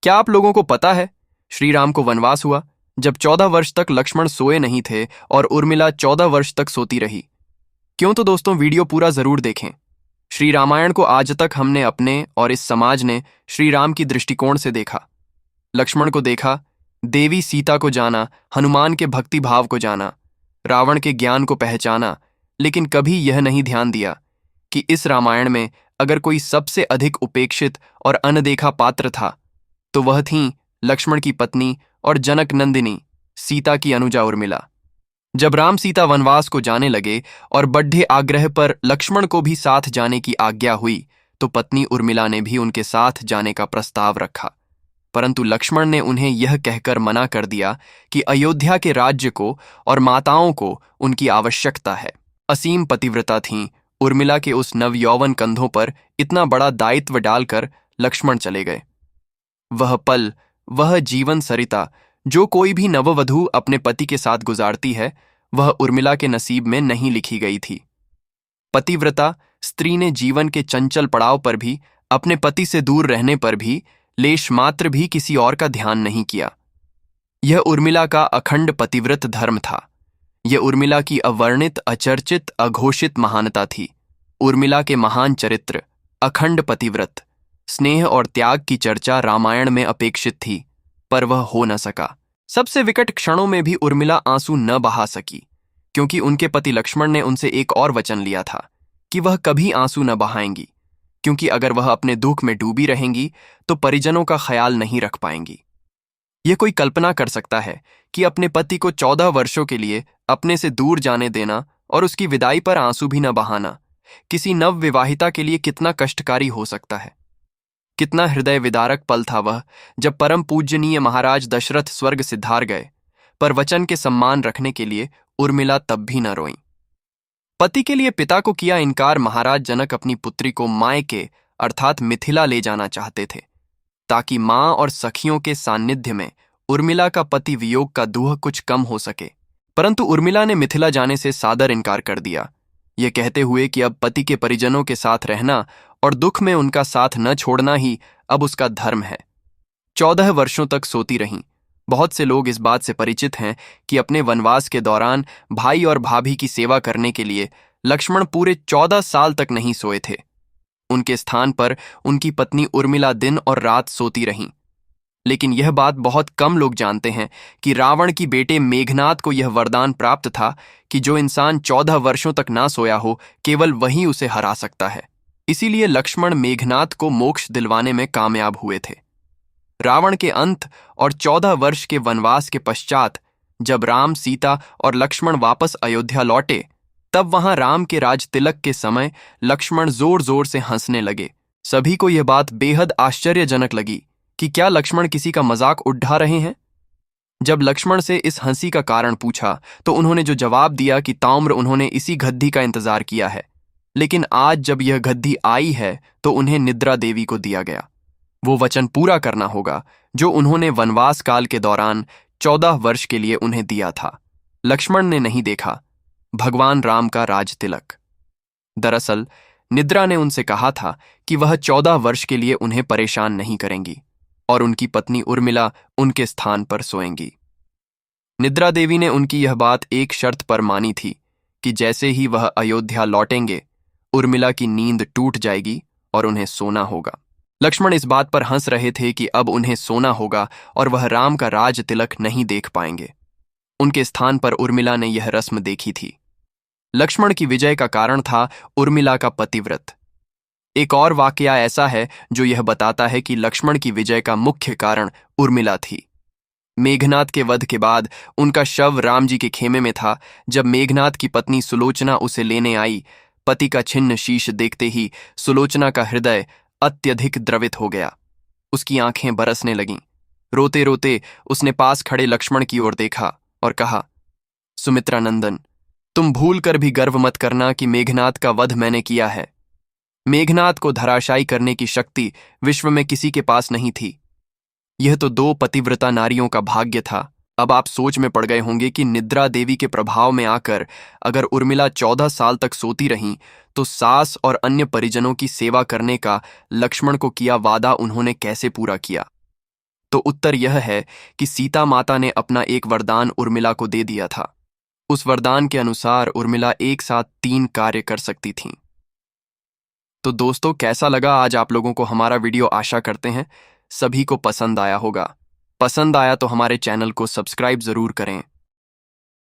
क्या आप लोगों को पता है श्री राम को वनवास हुआ जब 14 वर्ष तक लक्ष्मण सोए नहीं थे और उर्मिला 14 वर्ष तक सोती रही। क्यों? तो दोस्तों वीडियो पूरा जरूर देखें। श्री रामायण को आज तक हमने अपने और इस समाज ने श्री राम की दृष्टिकोण से देखा। लक्ष्मण को देखा, देवी सीता को जाना, हनुमान के भक्ति भाव को जाना, रावण के ज्ञान को पहचाना, लेकिन कभी यह नहीं ध्यान दिया कि इस रामायण में अगर कोई सबसे अधिक उपेक्षित और अनदेखा पात्र था तो वह थीं लक्ष्मण की पत्नी और जनक नंदिनी सीता की अनुजा उर्मिला। जब राम सीता वनवास को जाने लगे और बढ़े आग्रह पर लक्ष्मण को भी साथ जाने की आज्ञा हुई तो पत्नी उर्मिला ने भी उनके साथ जाने का प्रस्ताव रखा, परंतु लक्ष्मण ने उन्हें यह कहकर मना कर दिया कि अयोध्या के राज्य को और माताओं को उनकी आवश्यकता है। असीम पतिव्रता थीं उर्मिला के उस नवयौवन कंधों पर इतना बड़ा दायित्व डालकर लक्ष्मण चले गए। वह पल, वह जीवन सरिता जो कोई भी नववधू अपने पति के साथ गुजारती है, वह उर्मिला के नसीब में नहीं लिखी गई थी। पतिव्रता स्त्री ने जीवन के चंचल पड़ाव पर भी, अपने पति से दूर रहने पर भी लेश मात्र भी किसी और का ध्यान नहीं किया। यह उर्मिला का अखंड पतिव्रत धर्म था। यह उर्मिला की अवर्णित, अचर्चित, अघोषित महानता थी। उर्मिला के महान चरित्र, अखंड पतिव्रत, स्नेह और त्याग की चर्चा रामायण में अपेक्षित थी, पर वह हो न सका। सबसे विकट क्षणों में भी उर्मिला आंसू न बहा सकी, क्योंकि उनके पति लक्ष्मण ने उनसे एक और वचन लिया था कि वह कभी आंसू न बहाएंगी, क्योंकि अगर वह अपने दुख में डूबी रहेंगी तो परिजनों का ख्याल नहीं रख पाएंगी। यह कोई कल्पना कर सकता है कि अपने पति को 14 वर्षों के लिए अपने से दूर जाने देना और उसकी विदाई पर आंसू भी न बहाना किसी नवविवाहिता के लिए कितना कष्टकारी हो सकता है। कितना हृदय विदारक पल था वह जब परम पूज्यनीय महाराज दशरथ स्वर्ग सिद्धार गए, पर वचन के सम्मान रखने के लिए उर्मिला तब भी न रोईं। पति के लिए पिता को किया इनकार महाराज जनक अपनी पुत्री को मायके अर्थात मिथिला ले जाना चाहते थे, ताकि मां और सखियों के सान्निध्य में उर्मिला का पति वियोग का दुख कुछ कम हो सके। परंतु उर्मिला ने मिथिला जाने से सादर इनकार कर दिया, ये कहते हुए कि अब पति के परिजनों के साथ रहना और दुख में उनका साथ न छोड़ना ही अब उसका धर्म है। 14 वर्षों तक सोती रहीं। बहुत से लोग इस बात से परिचित हैं कि अपने वनवास के दौरान भाई और भाभी की सेवा करने के लिए लक्ष्मण पूरे 14 साल तक नहीं सोए थे। उनके स्थान पर उनकी पत्नी उर्मिला दिन और रात सोती रहीं। लेकिन यह बात बहुत कम लोग जानते हैं कि रावण की बेटे मेघनाद को यह वरदान प्राप्त था कि जो इंसान 14 वर्षों तक ना सोया हो, केवल वही उसे हरा सकता है। इसीलिए लक्ष्मण मेघनाद को मोक्ष दिलवाने में कामयाब हुए थे। रावण के अंत और 14 वर्ष के वनवास के पश्चात जब राम, सीता और लक्ष्मण वापस अयोध्या लौटे, तब वहां राम के राज तिलक के समय लक्ष्मण जोर जोर से हंसने लगे। सभी को यह बात बेहद आश्चर्यजनक लगी कि क्या लक्ष्मण किसी का मजाक उड़ा रहे हैं। जब लक्ष्मण से इस हंसी का कारण पूछा तो उन्होंने जो जवाब दिया कि ताम्र उन्होंने इसी गद्दी का इंतजार किया है, लेकिन आज जब यह गद्दी आई है तो उन्हें निद्रा देवी को दिया गया। वो वचन पूरा करना होगा जो उन्होंने वनवास काल के दौरान 14 वर्ष के लिए उन्हें दिया था। लक्ष्मण ने नहीं देखा भगवान राम का राज तिलक। दरअसल निद्रा ने उनसे कहा था कि वह 14 वर्ष के लिए उन्हें परेशान नहीं करेंगी और उनकी पत्नी उर्मिला उनके स्थान पर सोएंगी। निद्रा देवी ने उनकी यह बात एक शर्त पर मानी थी कि जैसे ही वह अयोध्या लौटेंगे, उर्मिला की नींद टूट जाएगी और उन्हें सोना होगा। लक्ष्मण इस बात पर हंस रहे थे कि अब उन्हें सोना होगा और वह राम का राज तिलक नहीं देख पाएंगे। उनके स्थान पर उर्मिला ने यह रस्म देखी थी। लक्ष्मण की विजय का कारण था उर्मिला का पतिव्रत। एक और वाकया ऐसा है जो यह बताता है कि लक्ष्मण की विजय का मुख्य कारण उर्मिला थी। मेघनाद के वध के बाद उनका शव राम जी के खेमे में था। जब मेघनाद की पत्नी सुलोचना उसे लेने आई, पति का छिन्न शीश देखते ही सुलोचना का हृदय अत्यधिक द्रवित हो गया। उसकी आंखें बरसने लगीं। रोते रोते उसने पास खड़े लक्ष्मण की ओर देखा और कहा, सुमित्रा नंदन, तुम भूल कर भी गर्व मत करना कि मेघनाद का वध मैंने किया है। मेघनाद को धराशायी करने की शक्ति विश्व में किसी के पास नहीं थी। यह तो 2 पतिव्रता नारियों का भाग्य था। अब आप सोच में पड़ गए होंगे कि निद्रा देवी के प्रभाव में आकर अगर उर्मिला 14 साल तक सोती रहीं तो सास और अन्य परिजनों की सेवा करने का लक्ष्मण को किया वादा उन्होंने कैसे पूरा किया। तो उत्तर यह है कि सीता माता ने अपना एक वरदान उर्मिला को दे दिया था। उस वरदान के अनुसार उर्मिला एक साथ 3 कार्य कर सकती थीं। तो दोस्तों, कैसा लगा आज आप लोगों को हमारा वीडियो? आशा करते हैं सभी को पसंद आया होगा। पसंद आया तो हमारे चैनल को सब्सक्राइब जरूर करें।